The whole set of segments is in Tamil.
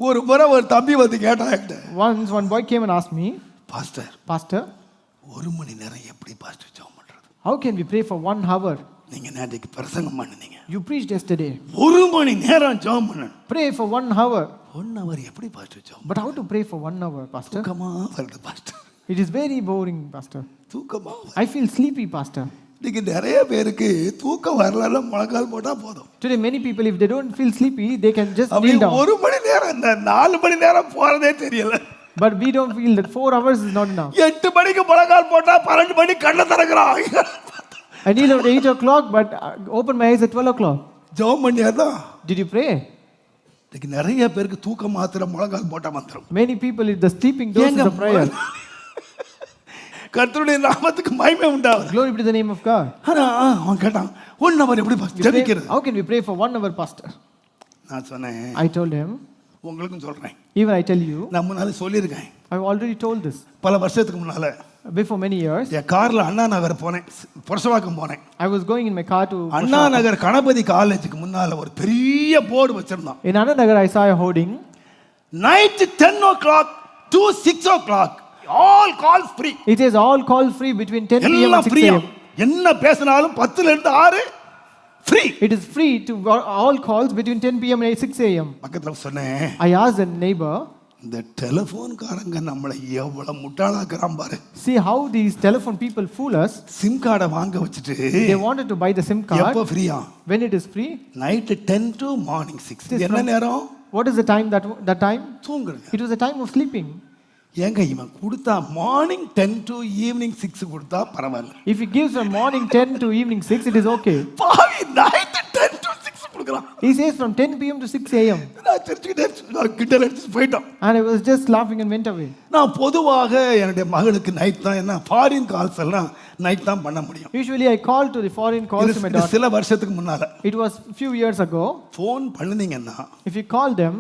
ஒரு முறை ஒரு தம்பி வந்து கேட்டான் என்கிட்ட. Once one boy came and asked me, Pastor, 1 மணி நேரம் எப்படி பாஸ்டர் ஜெபம் பண்றது? how can we pray for 1 hour? நீங்க நேற்றுக்கு பிரசங்கம் பண்ணீங்க. You preached yesterday. 1 மணி நேரம் ஜெபம் பண்ணணும். Pray for 1 hour. 1 hour எப்படி பாஸ்டர் ஜெபம்? But how to pray for 1 hour, Pastor? தூக்கமா வருது pastor. It is very boring, Pastor. தூக்கமா. I feel sleepy, Pastor. இன்னைக்கு நிறைய பேருக்கு தூக்கம் வரலன்னா முழங்கால் போட்டா போதும். Today many people, if they don't feel sleepy, they can just kneel down. 1 மணி நேரம் இந்த 4 மணி நேரம் போறதே தெரியல. But we don't feel that 4 hours is not enough. 8 மணிக்கு முழங்கால் போட்டா 12 மணி கண்ணை திறக்கறான். I kneel at 8 o'clock, but open my eyes at 12 o'clock. ஜெபம் பண்ணியாதா? Did you pray? இன்னைக்கு நிறைய பேருக்கு தூக்கம் மாத்திர முழங்கால் போட்டா மாத்திரம். Many people, the sleeping dose is a prayer. கர்த்தருடைய நாமத்துக்கு மகிமை உண்டாவதாக. Glory be to the name of God. அவன் கேட்டான் 1 hour எப்படி ஜெபிக்கிறது? How can we pray for 1 hour, Pastor? நான் சொன்னேன். I told him. உங்களுக்கும் சொல்றேன். Even I tell you. நான் முன்னால சொல்லிருக்கேன். I've already told this. பல வருஷத்துக்கு முன்னால. Before many years. என் கார்ல அண்ணா நகர் போனேன். புரசவாக்கம் போனேன். I was going in my car to Anna Nagar Ganapathi காலேஜுக்கு முன்னால ஒரு பெரிய போர்டு வச்சிருந்தான். In Anna Nagar I saw a hoarding. Night 10 o'clock to 6 o'clock. All calls free. It is all calls free between 10 p.m. and 6 a.m. என்ன பேசினாலும் 10 ல இருந்து 6 free. It is free to all calls between 10 p.m. and 6 a.m. பக்கத்துல சொன்னேன். I asked a neighbor. இந்த டெலிபோன் காரங்க நம்மளை எவ்வளவு முட்டாளாக்குறான் பாரு. See how these telephone people fool us. Sim கார்டை வாங்க வச்சிட்டு they wanted to buy the SIM card. எப்ப ஃப்ரீயா? When it is free? Night 10 to morning 6. என்ன நேரம்? What is the time that time? தூங்குறது. It was the time of sleeping. ஏங்க இவன் கொடுத்தா மார்னிங் 10 to ஈவினிங் 6 கொடுத்தா பரவாயில்லை. If he gives from morning 10 to evening 6, it is okay. பாவி night 10 to 6 கொடுக்கறான். He says from 10 p.m. to 6 a.m. நான் சர்ச்சுக்கு கிண்டல் அடிச்சு போய்ட்டான். And I was just laughing and went away. நான் பொதுவாக என்னுடைய மகளுக்கு நைட் தான் என்ன ஃபாரின் கால்ஸ் எல்லாம் நைட் தான் பண்ண முடியும். Usually I call to the foreign calls to my daughter. சில வருஷத்துக்கு முன்னால. It was few years ago. Phone பண்ணுனீங்கன்னா if you call them,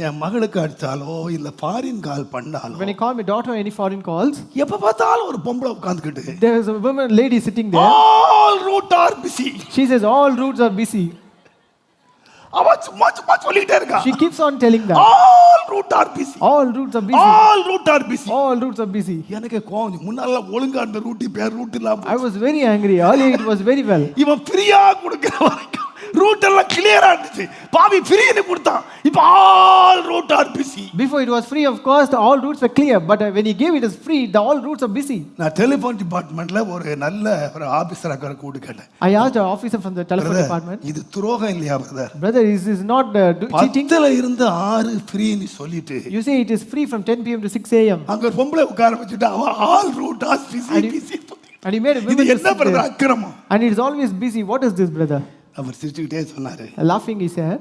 என் மகளுக்கு அடிச்சாலோ இல்ல ஃபாரின் கால் பண்ணாலோ, when I call my daughter any foreign calls, எப்ப பார்த்தாலும் ஒரு பொம்பளை உட்கார்ந்துக்கிட்டு, there is a woman lady sitting there. All routes are busy. She says all routes are busy. அவ சும்மா சொல்லிட்டே இருக்கா. She keeps on telling that. All routes are busy. All routes are busy. All routes are busy. All routes are busy. எனக்கு கோவம். முன்னால ஒழுங்கா அந்த ரூட் இல்லாம I was very angry. Earlier it was very well. இவன் ஃப்ரீயா கொடுக்கிற வரைக்கும் ரூட் எல்லாம் கிளியரா இருந்துச்சு. பாவி ஃப்ரீன்னு கொடுத்தான். இப்போ all routes are busy. Before it was free, of course, all routes were clear. But when he gave it as free, all routes are busy. நான் டெலிபோன் டிபார்ட்மெண்ட்ல ஒரு நல்ல ஒரு ஆபீசர் அக்கற கூடு கேட்டேன். I asked an officer from the telephone department. இது துரோகம் இல்லையா brother? Brother, this is not cheating. 10ல இருந்து 6 ஃப்ரீன்னு சொல்லிட்டு. You say it is free from 10 p.m. to 6 a.m. அங்க பொம்பளை உட்கார வச்சிட்டு அவ all routes are busy. And he made a woman. இது என்ன பிரதர் அக்கிரமம்? And it is always busy. What is this, brother? அவர் சிரிச்சுக்கிட்டே சொன்னாரு. Laughing he said,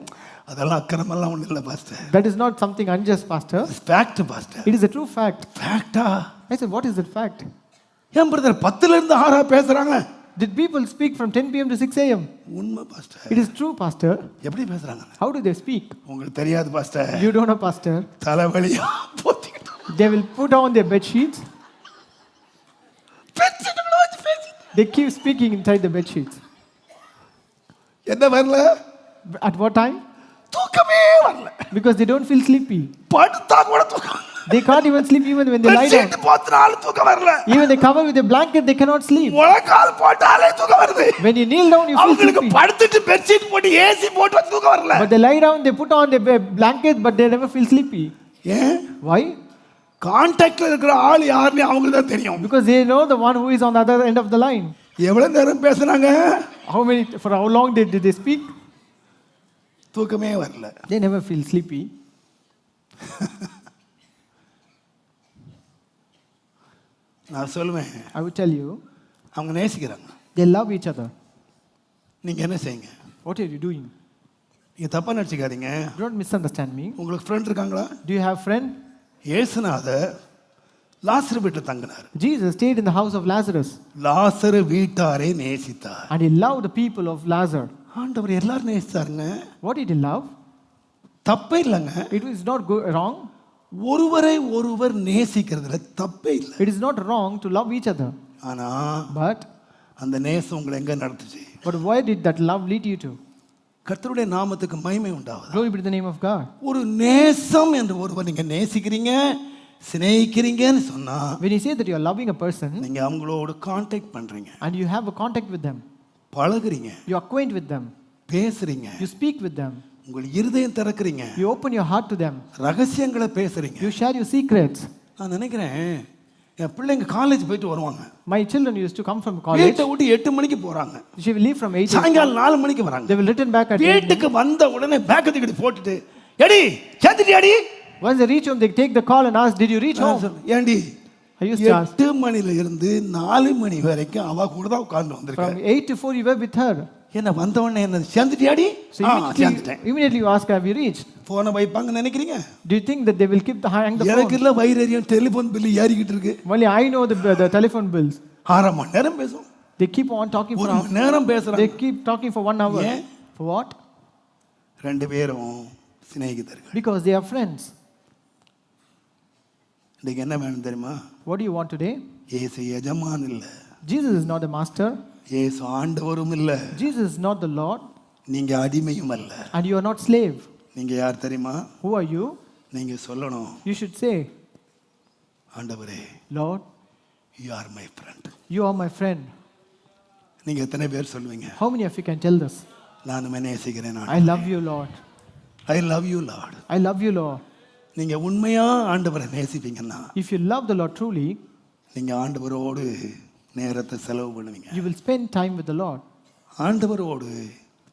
அதெல்லாம் அக்கிரமெல்லாம் ஒண்ணு இல்ல pastor. that is not something unjust, pastor. It's fact pastor. It is a true fact. ஃபேக்ட்டா? I said, what is that fact? ஏன் பிரதர் 10ல இருந்து 6 பேசுறாங்க? Did people speak from 10 p.m. to 6 a.m.? உண்மை pastor. It is true, pastor. எப்படி பேசுறாங்க? How do they speak? உங்களுக்கு தெரியாது pastor. You don't know, pastor. தலைவலியா போத்திக்கிட்டு. They will put on their bed sheets. They keep speaking inside the bed sheets. என்ன வரல? At what time? தூக்கமே வரல. Because they don't feel sleepy. படுத்தா கூட தூக்கம். They can't even sleep even when they lie down. Bedsheet போத்தினாலும் தூக்கம் வரல. Even they cover with a blanket, they cannot sleep. முழங்கால் போட்டாலே தூக்கம் வருது. When you kneel down, you feel அவங்களுக்கு sleepy. படுத்துட்டு பெட்ஷீட் போட்டு ஏசி போட்டு தூக்கம் வரல. But they lie down, they put on their blanket, but they never feel sleepy. ஏன்? Why? கான்டாக்ட்ல இருக்கிற ஆள் யாருன்னு அவங்களுக்கு தான் தெரியும். Because they know the one who is on the other end of the line. எவ்வளவு நேரம் பேசுனாங்க? For how long did they speak? தூக்கமே வரல. They never feel sleepy. நான் சொல்லுவேன். I would tell you. அவங்க நேசிக்கிறாங்க. They love each other. நீங்க என்ன செய்யுங்க? What are you doing? நீங்க தப்பா நினைச்சுக்காதீங்க. Don't misunderstand me. உங்களுக்கு ஃப்ரெண்ட் இருக்காங்களா? Do you have friend? இயேசுநாதர் லாசரு வீட்டுல தங்கினார். Jesus stayed in the house of Lazarus. Lazarus வீட்டாரை நேசித்தார். And he loved the people of Lazarus. ஆண்டவர் எல்லாரும் நேசித்தாருங்க. What did he love? தப்பே இல்லைங்க. It is not wrong. ஒருவரை ஒருவர் நேசிக்கிறதுல தப்பே இல்லை. It is not wrong to love each other. ஆனா But அந்த நேசம் உங்களை எங்க நடத்துச்சு? where did that love lead you to? கர்த்தருடைய நாமத்துக்கு மகிமை உண்டாவது. Glory be to the name of God. ஒரு நேசம் என்று ஒருவர் நீங்க நேசிக்கிறீங்க, சிநேகிக்கிறீங்கன்னு சொன்னா, When you say that you are loving a person நீங்க அவங்களோட கான்டாக்ட் பண்றீங்க, and you have a contact with them, பழகுறீங்க, you acquaint with them, பேசுறீங்க, you speak with them, உங்கள் இருதயம் திறக்கிறீங்க, you open your heart to them, ரகசியங்களை பேசுறீங்க. you share your secrets. நான் நினைக்கிறேன் என் பிள்ளைங்க காலேஜ் போயிட்டு வருவாங்க, My children used to come from college. வீட்டை விட்டு 8 மணிக்கு போறாங்க, She will leave from 8. சாயங்காலம் 4 மணிக்கு வராங்க. They will return back at 8. வீட்டுக்கு வந்த உடனே பேக் தூக்கி போட்டுட்டு, eddy சேர்த்துட்டியாடி? Once they reach home, they take the call and ask, did you reach home? ஏண்டி I used to ask. 8 மணில இருந்து 4 மணி வரைக்கும் அவ கூட தான் உட்கார்ந்து வந்திருக்கேன். From 8 to 4 you were with her. என்ன வந்த உடனே என்ன சேர்ந்துட்டியாடி? So சேர்ந்துட்டேன். immediately you ask, have you reached? போனை வைப்பாங்க நினைக்கிறீங்க? Do you think that they will keep hang the எனக்கு phone? இல்ல வைரரியம் டெலிபோன் பில் ஏறிக்கிட்டு இருக்கு. Only I know the telephone bills. 6 மணி நேரம் பேசும். They keep on talking for 1 மணி நேரம் They பேசுறாங்க. keep talking for 1 hour. ஏன்? For what? ரெண்டு பேரும் சிநேகிதர்கள். Because they are friends. இன்னைக்கு என்ன வேணும் தெரியுமா? What do you want today? இயேசு எஜமான் இல்ல, Jesus is not the master. இயேசு ஆண்டவரும் இல்ல, Jesus is not the Lord. நீங்க அடிமையும் அல்ல. And you are not slave. நீங்க யார் தெரியுமா? Who are you? நீங்க சொல்லணும், You should say, ஆண்டவரே, Lord, you are my friend. you are my friend. நீங்க எத்தனை பேர் சொல்லுவீங்க? How many of you can tell this? நான் உம்மை நேசிக்கிறேன். I love you, Lord. I love you, Lord. I love you, Lord. நீங்க உண்மையா ஆண்டவரை நேசிப்பீங்கன்னா, If you love the Lord truly, நீங்க ஆண்டவரோடு நேரத்தை செலவு பண்ணுவீங்க. you will spend time with the Lord. ஆண்டவரோடு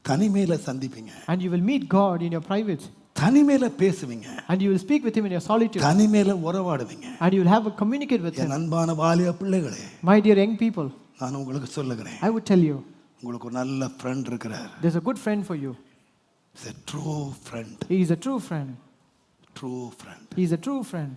தனிமையில சந்திப்பீங்க, And you will meet God in your private. தனிமையில பேசுவீங்க, And you will speak with Him in your solitude. தனிமையில உறவாடுவீங்க. And you will have a communicate with Him. என் அன்பான வாலிப பிள்ளைகளே, My dear young people, நான் உங்களுக்கு சொல்லுகிறேன், I would tell you, உங்களுக்கு ஒரு நல்ல ஃப்ரெண்ட் இருக்கிறார். there's a good friend for you. It's a true friend. He is a true friend. True friend. He is a true friend.